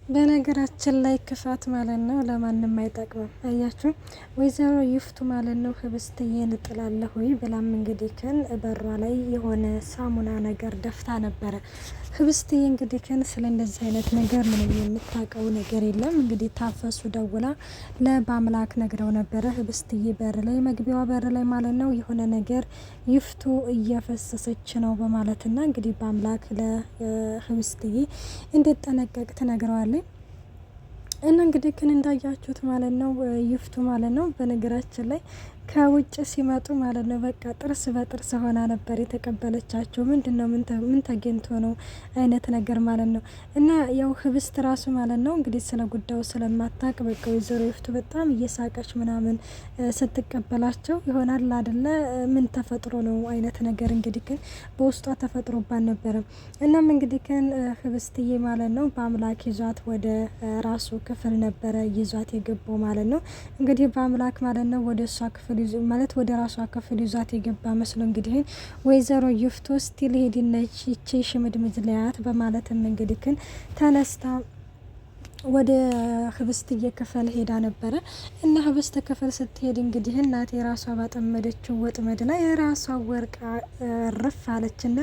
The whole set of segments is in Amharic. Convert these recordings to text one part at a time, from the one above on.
በነገራችን ላይ ክፋት ማለት ነው ለማንም አይጠቅምም። አያችሁ ወይዘሮ ይፍቱ ማለት ነው ህብስትዬን እጥላለሁ ወይ ብላም እንግዲህ ከን በሯ ላይ የሆነ ሳሙና ነገር ደፍታ ነበረ። ህብስትዬ እንግዲህ ከን ስለ እንደዚህ አይነት ነገር ምንም የምታውቀው ነገር የለም። እንግዲህ ታፈሱ ደውላ ለባምላክ ነግረው ነበረ። ህብስትዬ በር ላይ መግቢያዋ በር ላይ ማለት ነው የሆነ ነገር ይፍቱ እየፈሰሰች ነው በማለትና እንግዲህ ባምላክ ለህብስትዬ እንድትጠነቀቅ ትነግረዋለች። እና እንግዲህ ግን እንዳያችሁት ማለት ነው ይፍቱ ማለት ነው በነገራችን ላይ ከውጭ ሲመጡ ማለት ነው በቃ ጥርስ በጥርስ ሆና ነበር የተቀበለቻቸው። ምንድነው ምን ተገኝቶ ነው አይነት ነገር ማለት ነው። እና ያው ህብስት ራሱ ማለት ነው እንግዲህ ስለ ጉዳዩ ስለማታውቅ በቃ ወይዘሮ ይፍቱ በጣም እየሳቀች ምናምን ስትቀበላቸው ይሆናል አይደለ ምን ተፈጥሮ ነው አይነት ነገር እንግዲህ ግን በውስጧ ተፈጥሮባን ነበረ። እናም እንግዲህ ግን ህብስትዬ ማለት ነው በአምላክ ይዟት ወደ ራሱ ክፍል ነበረ ይዟት የገባው ማለት ነው። እንግዲህ በአምላክ ማለት ነው ወደ እሷ ክፍል ማለት ወደ ራሷ ክፍል ይዟት የገባ መስሎ እንግዲህ ወይዘሮ ይፍቱ ስቲል ሄድነች ይቺ ሽምድምድ ሊያት በማለትም እንግዲህ ግን ተነስታ ወደ ህብስትዬ ክፍል ሄዳ ነበረ። እና ህብስት ክፍል ስትሄድ እንግዲህ እናቴ ራሷ ባጠመደችው ወጥመድ ላይ ራሷ ወርቃ ርፍ አለችና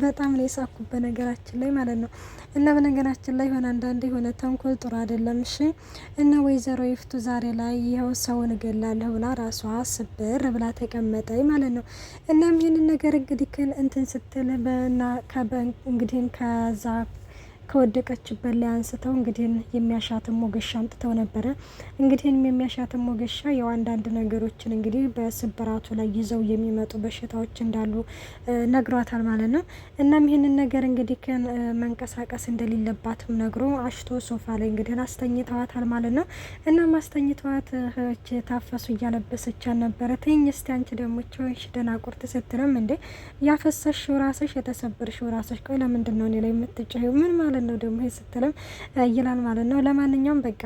በጣም ነው የሳኩት በነገራችን ላይ ማለት ነው። እና በነገራችን ላይ ሆነ አንዳንዴ የሆነ ተንኮል ጥሩ አይደለም። እሺ እና ወይዘሮ ይፍቱ ዛሬ ላይ ይኸው ሰውን እገላለሁ ብላ ራሷ ስብር ብላ ተቀመጠኝ ማለት ነው። እናም ይህንን ነገር እንግዲህ እንትን ስትል እንግዲህ ከዛ ከወደቀችበት ላይ አንስተው እንግዲህ የሚያሻትም ሞገሻ አምጥተው ነበረ። እንግዲህ የሚያሻትም ሞገሻ ያው አንዳንድ ነገሮችን እንግዲህ በስብራቱ ላይ ይዘው የሚመጡ በሽታዎች እንዳሉ ነግሯታል ማለት ነው። እናም ይህንን ነገር እንግዲህ መንቀሳቀስ እንደሌለባትም ነግሮ አሽቶ ሶፋ ላይ እንግዲህ አስተኝተዋታል ማለት ነው። እናም አስተኝተዋት ታፈሱ እያለበሰቻት ነበረ። ትኝ እስቲ አንቺ ደግሞ ቾንሽ ደናቁርት ስትልም እንዴ ያፈሰሽው ራስሽ የተሰበርሽው ራስሽ ቆይ ለምንድን ነው እኔ ላይ የምትጨው ምን ማለት ነው ደግሞ ስትልም ይላል ማለት ነው። ለማንኛውም በቃ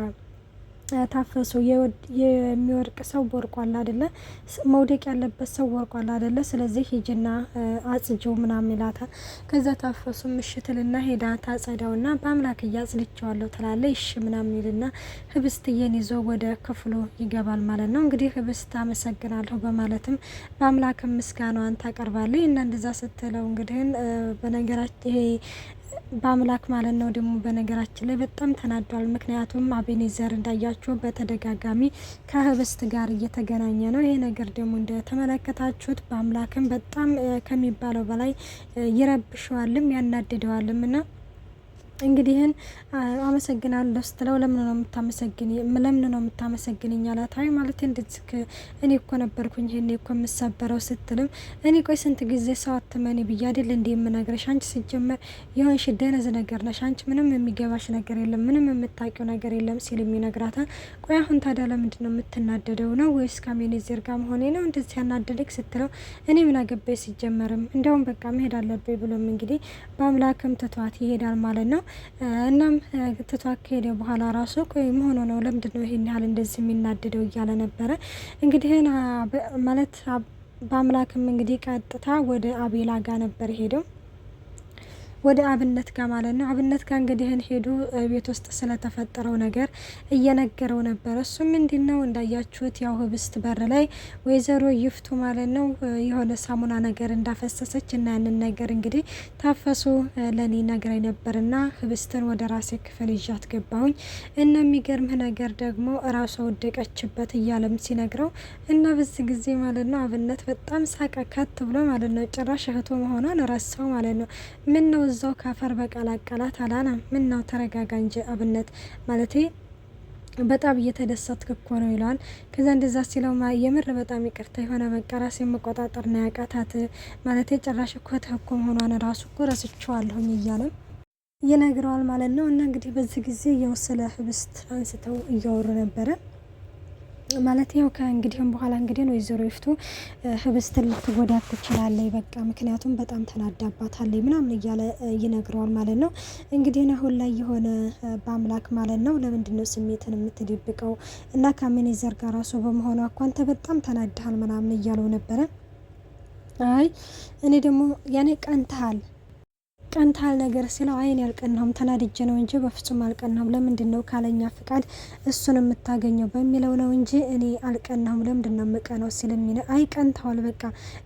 ታፈሱ የሚወርቅ ሰው ወርቋል አይደለ መውደቅ ያለበት ሰው ወርቋል አይደለ ስለዚህ ሂጅና አጽጂው ምናምን ይላታል። ከዛ ታፈሱ ምሽትልና ሄዳ ታጸዳውና በአምላክ እያጽልቸዋለሁ ትላለች። እሺ ምናምን ይልና ህብስትዬን ይዞ ወደ ክፍሉ ይገባል ማለት ነው። እንግዲህ ህብስት አመሰግናለሁ በማለትም በአምላክ ምስጋናዋን ታቀርባለች። እና እንደዛ ስትለው እንግዲህ በነገራችን ይሄ በአምላክ ማለት ነው ደግሞ በነገራችን ላይ በጣም ተናዷል። ምክንያቱም አቤኔዘር እንዳያችሁ በተደጋጋሚ ከህብስት ጋር እየተገናኘ ነው። ይሄ ነገር ደግሞ እንደተመለከታችሁት በአምላክም በጣም ከሚባለው በላይ ይረብሸዋልም ያናድደዋልም እና እንግዲህን አመሰግናለሁ ስትለው ለምን ነው የምታመሰግንኝ አላት። አይ ማለት እንደዚህ እኔ እኮ ነበርኩኝ ይሄኔ እኮ የምሰበረው ስትልም እኔ ቆይ ስንት ጊዜ ሰው አትመኒ ብዬ አይደል እንዴ የምነግርሽ አንቺ ሲጀመር የሆንሽ ደነዝ ነገር ነሽ አንቺ ምንም የሚገባሽ ነገር የለም ምንም የምታውቂው ነገር የለም ሲል ይነግራታል። ቆይ አሁን ታዲያ ለምንድን ነው የምትናደደው ነው ወይስ ከአቤኔዘር ጋር መሆኔ ነው እንደዚህ ያናደደክ ስትለው እኔ ምን አገባኝ ሲጀመርም እንደውም በቃ መሄድ አለብኝ ብሎም እንግዲህ በአምላክም ትቷት ይሄዳል ማለት ነው። እናም ትቷት ከሄደ በኋላ ራሱ ቆይ መሆኑ ነው ለምንድን ነው ይሄን ያህል እንደዚህ የሚናደደው እያለ ነበረ። እንግዲህ ማለት በአምላክም እንግዲህ ቀጥታ ወደ አቤላ ጋር ነበር ሄደው ወደ አብነት ጋር ማለት ነው። አብነት ጋር እንግዲህ ሄዱ ቤት ውስጥ ስለተፈጠረው ነገር እየነገረው ነበር። እሱ ምንድነው እንዳያችሁት ያው ህብስት በር ላይ ወይዘሮ ይፍቱ ማለት ነው የሆነ ሳሙና ነገር እንዳፈሰሰች እና ያንን ነገር እንግዲህ ታፈሱ ለኔ ነግረኝ ነበርና ህብስትን ወደ ራሴ ክፍል ይዣት ገባሁኝ እና የሚገርምህ ነገር ደግሞ ራሷ ወደቀችበት እያለም ሲነግረው እና በዚህ ጊዜ ማለት ነው አብነት በጣም ሳቀ ከት ብሎ ማለት ነው። ጭራሽ እህቱ መሆኗን ረሳው ማለት ነው። ምን ነው እዛው ካፈር በቀላቀላት አላና ምን ነው ተረጋጋ እንጂ አብነት ማለቴ በጣም እየተደሰትክ እኮ ነው ይለዋል። ከዛ እንደዛ ሲለው የምር በጣም ይቅርታ የሆነ በቃ ራሴን መቆጣጠር ነው ያቃታት ማለቴ ጭራሽ እኮ ተህኮ መሆኗን ራሱ እኮ ረስቼዋለሁኝ እያለም ይነግረዋል ማለት ነው። እና እንግዲህ በዚህ ጊዜ የወሰለ ህብስት አንስተው እያወሩ ነበረ ማለት ያው ከእንግዲህም በኋላ እንግዲህ ወይዘሮ ይፍቱ ህብስትን ልትጎዳት ትችላለች በቃ ምክንያቱም በጣም ተናዳባታለች ምናምን እያለ ይነግረዋል ማለት ነው። እንግዲህ አሁን ላይ የሆነ በአምላክ ማለት ነው ለምንድን ነው ስሜትን የምትደብቀው እና ከአቤኔዘር ጋር ራሱ በመሆኑ እኮ አንተ በጣም ተናድሃል ምናምን እያለው ነበረ። አይ እኔ ደግሞ ያኔ ቀንታል ነገር ሲለው አይን ያልቀናውም ተናድጄ ነው እንጂ በፍጹም አልቀናውም። ለምንድን ነው ካለኛ ፍቃድ እሱን የምታገኘው በሚለው ነው እንጂ እኔ አልቀናውም። ለምንድን ነው የምቀነው ሲልም አይ ቀንተዋል፣ በቃ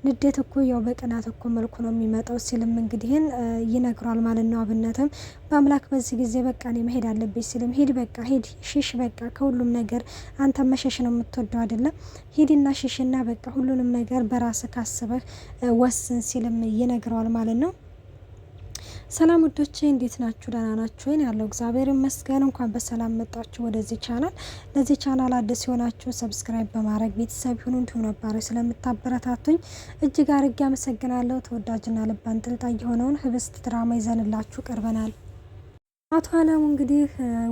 ንዴት እኮ ያው በቅናት እኮ መልኩ ነው የሚመጣው ሲልም እንግዲህን ይነግሯል ማለት ነው። አብነትም በአምላክ በዚህ ጊዜ በቃ እኔ መሄድ አለብኝ ሲልም ሂድ በቃ ሂድ ሽሽ፣ በቃ ከሁሉም ነገር አንተ መሸሽ ነው የምትወደው አይደለም፣ ሂድና ሽሽና በቃ ሁሉንም ነገር በራስ ካስበህ ወስን ሲልም ይነግረዋል ማለት ነው። ሰላም ውዶቼ እንዴት ናችሁ? ደህና ናችሁ ወይ? ያለው እግዚአብሔር ይመስገን። እንኳን በሰላም መጣችሁ ወደዚህ ቻናል። ለዚህ ቻናል አዲስ የሆናችሁ ሰብስክራይብ በማድረግ ቤተሰብ ሁኑ። እንዲሁም ነባሮች ስለምታበረታቱኝ እጅግ አርጌ አመሰግናለሁ። ተወዳጅና ልብ አንጠልጣይ የሆነውን ህብስት ድራማ ይዘንላችሁ ቀርበናል። አቶ አለሙ እንግዲህ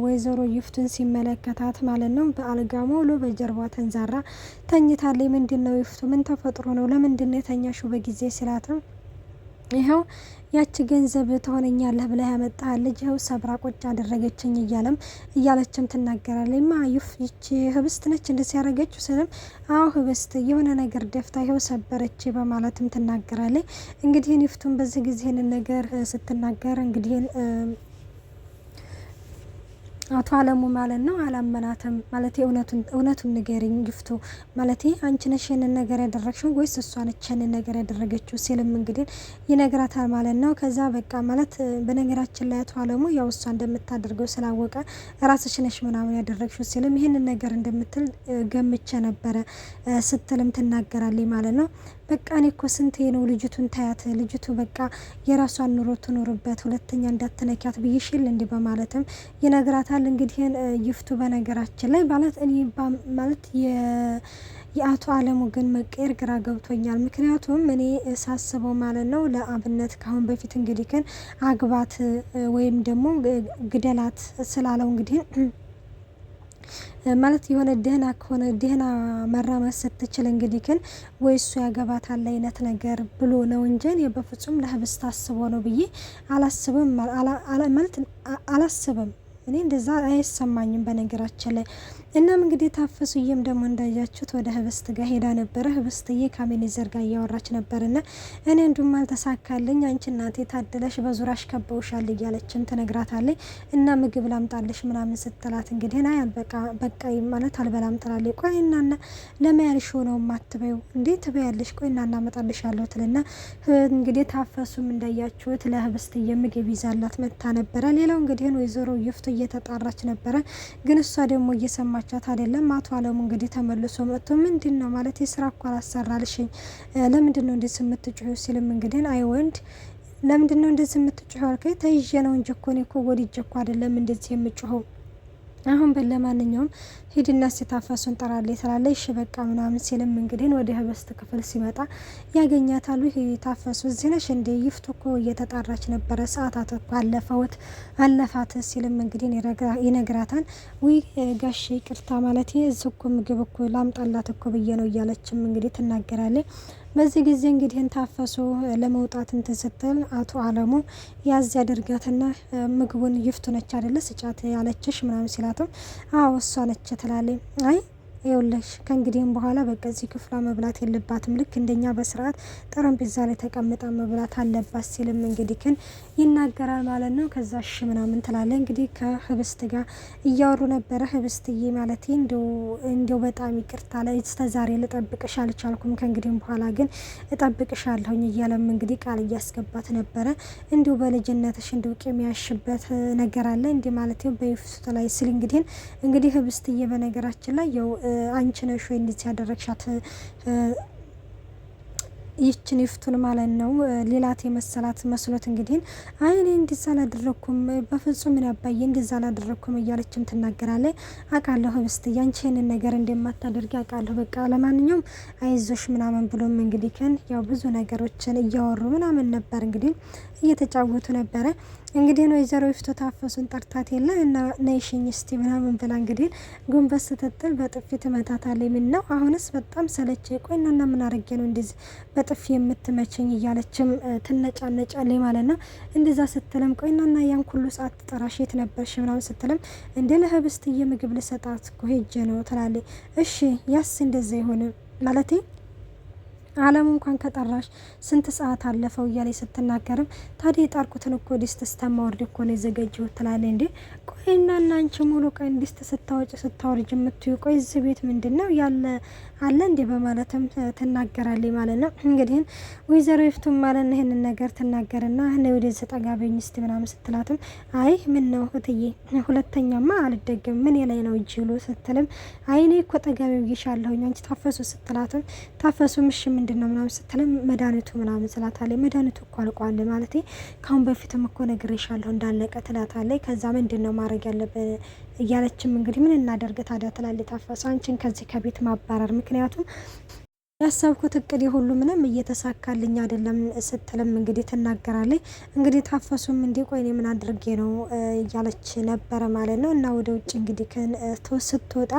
ወይዘሮ ይፍቱን ሲመለከታት ማለት ነው በአልጋ ሙሉ በጀርባ ተንዛራ ተኝታለች። ምንድነው ይፍቱ ምን ተፈጥሮ ነው? ለምንድነው የተኛሽው በጊዜ ሲላትም ይኸው ያቺ ገንዘብ ትሆነኛለህ ብላ ያመጣሃል ልጅ ይኸው ሰብራ ቁጭ አደረገችኝ እያለችም ትናገራለች። ማዩፍ ይቺ ህብስት ነች እንደዚህ ያደረገችው ስልም አዎ ህብስት የሆነ ነገር ደፍታ ይኸው ሰበረች በማለትም ትናገራለች። እንግዲህ ይፍቱን በዚህ ጊዜ ይህንን ነገር ስትናገር እንግዲህ አቶ አለሙ ማለት ነው አላመናትም። ማለት እውነቱን ንገሪኝ ይፍቱ፣ ማለት አንቺ ነሽ ይህንን ነገር ያደረግሽው ወይስ እሷ ነች ይህንን ነገር ያደረገችው ሲልም እንግዲህ ይነግራታል ማለት ነው። ከዛ በቃ ማለት በነገራችን ላይ አቶ አለሙ ያው እሷ እንደምታደርገው ስላወቀ ራስሽ ነሽ ምናምን ያደረግሽው ሲልም ይህንን ነገር እንደምትል ገምቼ ነበረ ስትልም ትናገራለች ማለት ነው። በቃ እኔ እኮ ስንቴ ነው ልጅቱን ታያት፣ ልጅቱ በቃ የራሷን ኑሮ ትኖርበት፣ ሁለተኛ እንዳትነኪያት ብይሽል እንዲህ በማለትም ይነግራታል። እንግዲህ ይፍቱ በነገራችን ላይ ማለት እኔ ማለት የአቶ አለሙ ግን መቀየር ግራ ገብቶኛል። ምክንያቱም እኔ ሳስበው ማለት ነው ለአብነት ካሁን በፊት እንግዲህ ግን አግባት ወይም ደግሞ ግደላት ስላለው እንግዲህ ማለት የሆነ ደህና ከሆነ ደህና መራመድ ስትችል እንግዲህ ግን ወይ እሱ ያገባታል አይነት ነገር ብሎ ነው እንጂ እኔ በፍጹም ለህብስት አስቦ ነው ብዬ አላስብም። ማለት አላስብም እኔ እንደዛ አይሰማኝም በነገራችን ላይ። እናም እንግዲህ ታፈሱዬም ደግሞ እንዳያችሁት ወደ ህብስት ጋር ሄዳ ነበረ። ህብስትዬ ከአሜኔዘር ጋር እያወራች ነበርና እኔ እንዱም አልተሳካልኝ አንቺ እናቴ ታደለሽ በዙራሽ ከበውሻል እያለችም ትነግራታለች። እና ምግብ ላምጣልሽ ምናምን ስትላት እንግዲህ ና በቃ ማለት አልበላም ትላለች። ቆይ እናና ለማያልሽ ነው ማትበዩ እንዴት ትበያለሽ? ቆይ እናና መጣልሻለሁ ትልና እንግዲህ ታፈሱም እንዳያችሁት ለህብስትዬ ምግብ ይዛላት መታ ነበረ። ሌላው እንግዲህ ወይዘሮ ይፍቱ እየተጣራች ነበረ፣ ግን እሷ ደግሞ እየሰማቻት አይደለም። አቶ አለሙ እንግዲህ ተመልሶ መጥቶ ምንድነው ማለት የስራ እኮ አላሰራልሽኝ ለምንድነው እንደዚህ የምትጮሁ ሲልም እንግዲህ አይ ወንድ ለምንድነው እንደዚህ የምትጮሁ አልከኝ? ተይዤ ነው እንጂ እኮ እኔ እኮ ወድጄ እኮ አይደለም እንደዚህ የምጮኸው። አሁን ለማንኛውም ሂድና ሲታፈሱን ጠራለች ትላለች። እሺ በቃ ምናምን ሲልም እንግዲህ ወደ ህብስት ክፍል ሲመጣ ያገኛታሉ። ታፈሱ እዚህ ነሽ እንዴ? ይፍቱ እኮ እየተጣራች ነበረ፣ ሰዓታት እኮ አለፋት ሲልም እንግዲህ ይነግራታል። ውይ ጋሽ ይቅርታ ማለት እዚህ እኮ ምግብ እኮ ላምጣላት እኮ ብዬ ነው እያለችም እንግዲህ ትናገራለች። በዚህ ጊዜ እንግዲህ ታፈሱ ለመውጣት እንትን ስትል አቶ አለሙ ያዝ ያደርጋትና ምግቡን ይፍቱ ነች አይደለ ስጫት ያለችሽ ምናምን ሲላትም አዎ እሷ ነች ትላለች። አይ ይኸውልሽ ከእንግዲህም በኋላ በቃ እዚህ ክፍሏ መብላት የለባትም፣ ልክ እንደኛ በስርዓት ጠረጴዛ ላይ ተቀምጣ መብላት አለባት ሲልም እንግዲህ ግን ይናገራል ማለት ነው። ከዛ እሺ ምናምን ትላለች። እንግዲህ ከህብስት ጋር እያወሩ ነበረ። ህብስትዬ ማለት እንዲው በጣም ይቅርታ ላይ እስከዛሬ ልጠብቅሽ አልቻልኩም፣ ከእንግዲህም በኋላ ግን እጠብቅሻለሁኝ እያለም እንግዲህ ቃል እያስገባት ነበረ። እንዲሁ በልጅነትሽ እንዲው ቂም ያሽበት ነገር አለ እንዲህ ማለት በይፍቱ ላይ ስል እንግዲህ ህብስትዬ በነገራችን ላይ ያው አንቺ ነሽ ወይ እንዴት ያደረግሻት ይችን ይፍቱን ማለት ነው ሌላት የመሰላት መስሎት እንግዲህ አይ እኔ እንደዛ አላደረኩም በፍጹም ምን አባዬ እንደዛ አላደረኩም እያለችም ትናገራለች። አውቃለሁ ህብስት ያንቺን ነገር እንደማታደርጊ አውቃለሁ፣ በቃ ለማንኛውም አይዞሽ ምናምን ብሎም እንግዲህ ያው ብዙ ነገሮችን እያወሩ ምናምን ነበር እንግዲህ እየተጫወቱ ነበረ። እንግዲህ ወይዘሮ ይፍቱ ታፈሱን ጠርታት የለ እና ነይሽኝ እስቲ ምናምን ብላ እንግዲህ ጎንበስ ስትል በጥፊ ትመታታለች። ምን ነው አሁንስ በጣም ሰለቸ፣ ቆይና ምን አረገ ነው እንደዚህ በጥፊ የምትመቸኝ እያለችም ትነጫነጫለች ማለት ነው። እንደዛ ስትልም ቆይና ያን ሁሉ ሰዓት ተጠራሽ የት ነበርሽ ምናምን ስትልም እንደ ለህብስትዬ ምግብ ልሰጣት እኮ ሄጄ ነው ትላለች። እሺ ያስ እንደዛ ይሆን ማለቴ አለሙ እንኳን ከጠራሽ ስንት ሰዓት አለፈው እያለ ስትናገርም ታዲያ የጣርኩትን እኮ ዲስት ስተማወርድ እኮ ነው የዘገጀሁት ትላለች። እንዴ ቆይና እናንቺ ሙሉ ቀን ዲስት ስታወርጅ የምትዩ ቆይ እዚህ ቤት ምንድን ነው ያለ አለ እንዴ በማለትም ትናገራለች ማለት ነው። እንግዲህ ወይዘሮ ይፍቱም ማለት ነው ይህንን ነገር ትናገርና ነው ወደ ዘጠጋበኝ እስቲ ምናምን ስትላትም አይ ምን ነው እትዬ ሁለተኛማ አልደግም ምን ላይ ነው እጅሉ ስትልም አይ እኔ እኮ ጠጋቢው ይሻለሁኝ አንቺ ታፈሱ ስትላትም ታፈሱ ምሽ ምንድን ነው ምናምን ስትልም መድኃኒቱ ምናምን ስላታለች መድኃኒቱ እኮ አልቋል ማለት ካሁን በፊትም እኮ ነግሬሻለሁ እንዳለቀ ትላታለች። ከዛ ምንድን ነው ማድረግ ያለብን እያለችም እንግዲህ ምን እናደርግ ታዲያ ትላለች ታፈሱ አንቺን ከዚህ ከቤት ማባረር ምክንያቱም ያሰብኩት እቅድ ሁሉ ምንም እየተሳካልኝ አይደለም ስትልም እንግዲህ ትናገራለች። እንግዲህ ታፈሱም እንዲ ቆይ እኔ ምን አድርጌ ነው እያለች ነበረ ማለት ነው። እና ወደ ውጭ እንግዲህ ስትወጣ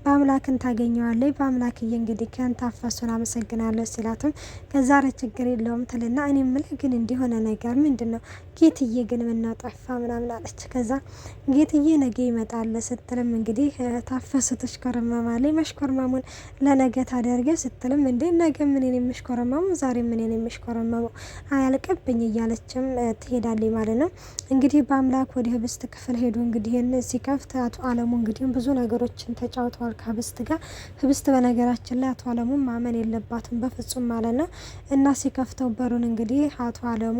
በአምላክን ታገኘዋለች። በአምላክዬ እንግዲህ ከን ታፈሱን አመሰግናለሁ ሲላትም ከዛሬ ችግር የለውም ትልና እኔ ምልህ ግን እንዲሆነ ነገር ምንድን ነው ጌትዬ ግን ምነው ጠፋ ምናምን አለች። ከዛ ጌትዬ ነገ ይመጣል ስትልም እንግዲህ ታፈሱ ትሽኮረመማለች። መሽኮርመሙን ለነገ ታደርገ ስትልም እንዴ ነገ ምን ነው የምሽኮረመሙ ዛሬ ምን ነው የምሽኮረመሙ አያልቅብኝ እያለችም ትሄዳለች ማለት ነው። እንግዲህ በአምላክ ወደ ህብስት ክፍል ሄዱ። እንግዲህ ሲከፍት አቶ አለሙ እንግዲህ ብዙ ነገሮችን ተጫውተዋል ከህብስት ጋር። ህብስት በነገራችን ላይ አቶ አለሙ ማመን የለባትም በፍጹም ማለት ነው። እና ሲከፍተው በሩን እንግዲህ አቶ አለሙ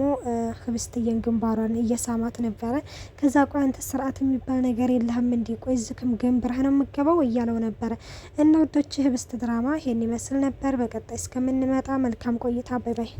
ህብስትዬን ግንባሯን እየሳማት ነበረ። ከዛ ቆይ አንተ ስርዓት የሚባል ነገር የለህም እንዲ ቆይ ዝክም ገንብረህ ነው የምገባው እያለው ነበረ። እና ወዶች ህብስት ድራማ ይሄን ይመስል ነበር። በቀጣይ እስከምንመጣ መልካም ቆይታ። ባይ ባይ።